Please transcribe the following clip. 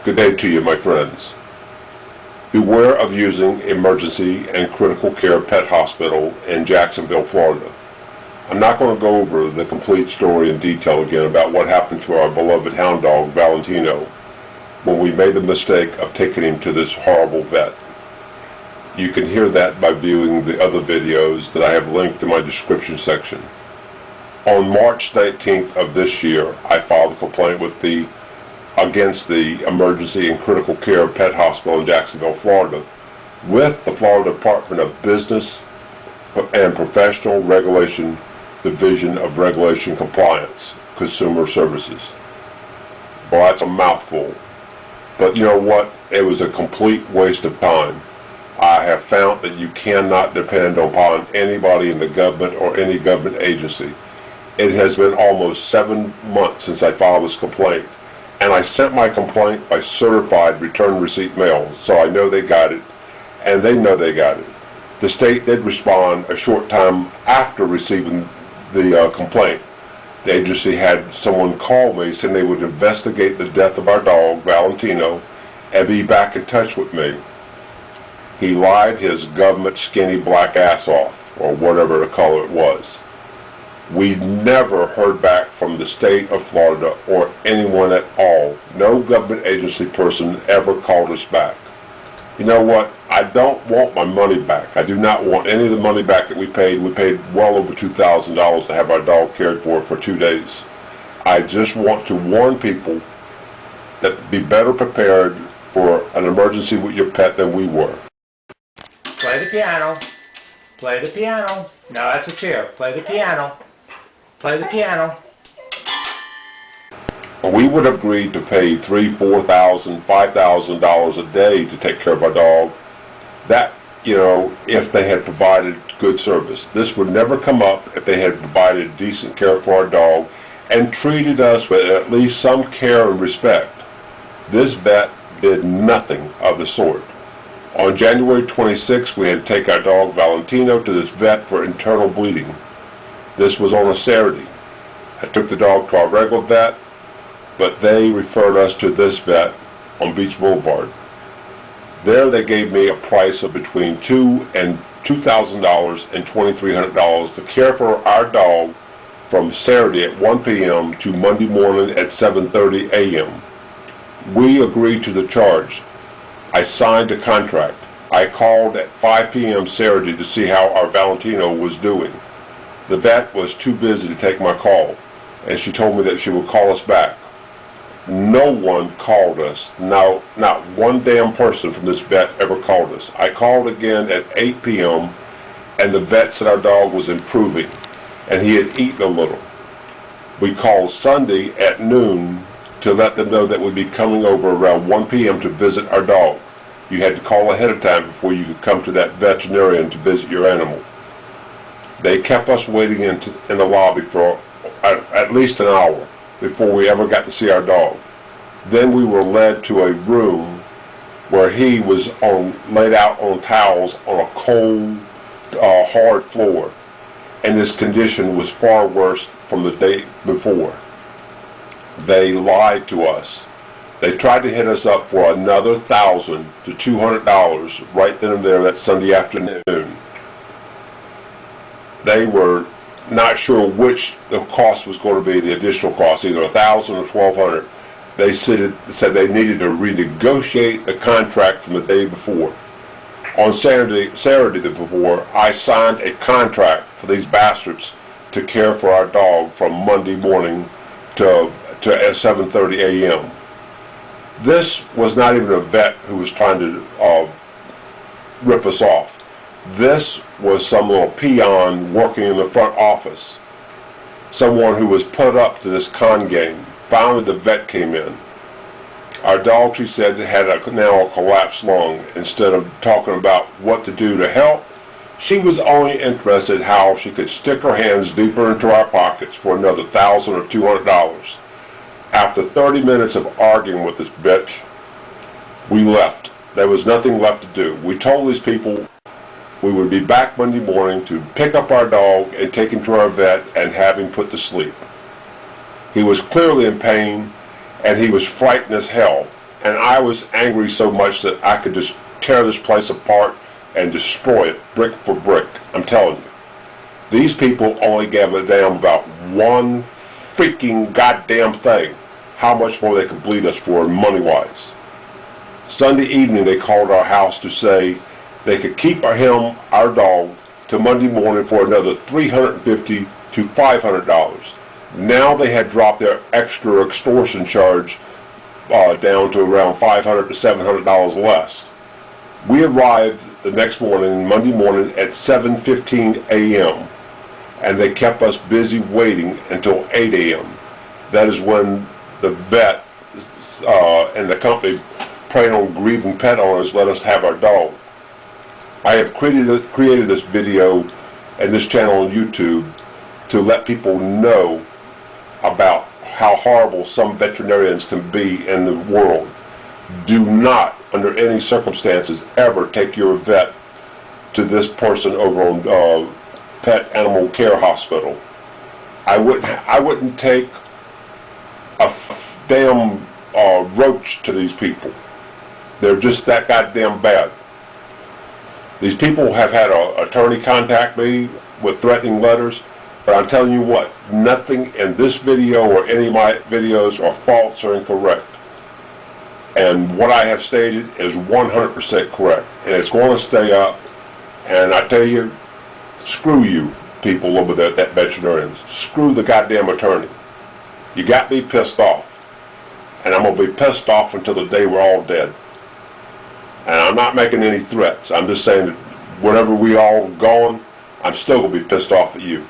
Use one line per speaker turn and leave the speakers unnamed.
Good day to you, my friends. Beware of using emergency and critical care pet hospital in Jacksonville, Florida. I'm not going to go over the complete story in detail again about what happened to our beloved hound dog, Valentino, when we made the mistake of taking him to this horrible vet. You can hear that by viewing the other videos that I have linked in my description section. On March 19th of this year, I filed a complaint against the Emergency and Critical Care Pet Hospital in Jacksonville, Florida, with the Florida Department of Business and Professional Regulation Division of Regulation Compliance, Consumer Services. Well, that's a mouthful. But you know what? It was a complete waste of time. I have found that you cannot depend upon anybody in the government or any government agency. It has been almost 7 months since I filed this complaint, and I sent my complaint by certified return receipt mail, so I know they got it, and they know they got it. The state did respond a short time after receiving the complaint. The agency had someone call me saying they would investigate the death of our dog, Valentino, and be back in touch with me. He lied his government skinny black ass off, or whatever the color it was. We never heard back from the state of Florida or anyone at all. No government agency person ever called us back. You know what? I don't want my money back. I do not want any of the money back that we paid. We paid well over $2,000 to have our dog cared for 2 days. I just want to warn people that be better prepared for an emergency with your pet than we were.
Play the piano. Play the piano. No, that's a chair. Play the piano. Play the piano.
We would have agreed to pay $3,000, $4,000, $5,000 a day to take care of our dog. That, if they had provided good service. This would never come up if they had provided decent care for our dog and treated us with at least some care and respect. This vet did nothing of the sort. On January 26th, we had to take our dog Valentino to this vet for internal bleeding. This was on a Saturday. I took the dog to our regular vet, but they referred us to this vet on Beach Boulevard. There they gave me a price of between $2,000 and $2,300 to care for our dog from Saturday at 1 p.m. to Monday morning at 7:30 a.m. We agreed to the charge. I signed a contract. I called at 5 p.m. Saturday to see how our Valentino was doing. The vet was too busy to take my call, and she told me that she would call us back. No one called us. No, not one damn person from this vet ever called us. I called again at 8 p.m. and the vet said our dog was improving and he had eaten a little. We called Sunday at noon to let them know that we'd be coming over around 1 p.m. to visit our dog. You had to call ahead of time before you could come to that veterinarian to visit your animal. They kept us waiting in the lobby for at least an hour before we ever got to see our dog. Then we were led to a room where he was laid out on towels on a cold, hard floor, and his condition was far worse from the day before. They lied to us. They tried to hit us up for another $1,000 to $200 right then and there that Sunday afternoon. They were not sure which the cost was going to be, the additional cost, either $1,000 or $1,200. They said they needed to renegotiate the contract from the day before. On Saturday before, I signed a contract for these bastards to care for our dog from Monday morning to 7:30 a.m. This was not even a vet who was trying to rip us off. This was some little peon working in the front office. Someone who was put up to this con game. Finally the vet came in. Our dog, she said, had now a collapsed lung. Instead of talking about what to do to help, she was only interested how she could stick her hands deeper into our pockets for another $1,000 or $200. After 30 minutes of arguing with this bitch, we left. There was nothing left to do. We told these people we would be back Monday morning to pick up our dog and take him to our vet and have him put to sleep. He was clearly in pain and he was frightened as hell. And I was angry so much that I could just tear this place apart and destroy it brick for brick. I'm telling you. These people only gave a damn about one freaking goddamn thing. How much more they could bleed us for money-wise. Sunday evening they called our house to say they could keep our dog, till Monday morning for another $350 to $500. Now they had dropped their extra extortion charge down to around $500 to $700 less. We arrived the next morning, Monday morning, at 7:15 a.m. and they kept us busy waiting until 8 a.m. That is when the vet and the company preying on grieving pet owners let us have our dog. I have created this video and this channel on YouTube to let people know about how horrible some veterinarians can be in the world. Do not, under any circumstances, ever take your vet to this person over on Pet Animal Care Hospital. I wouldn't take a damn roach to these people. They're just that goddamn bad. These people have had an attorney contact me with threatening letters, but I'm telling you what, nothing in this video or any of my videos are false or incorrect. And what I have stated is 100% correct, and it's going to stay up. And I tell you, screw you people over there at veterinarians. Screw the goddamn attorney. You got me pissed off, and I'm going to be pissed off until the day we're all dead. And I'm not making any threats. I'm just saying that whenever we all gone, I'm still going to be pissed off at you.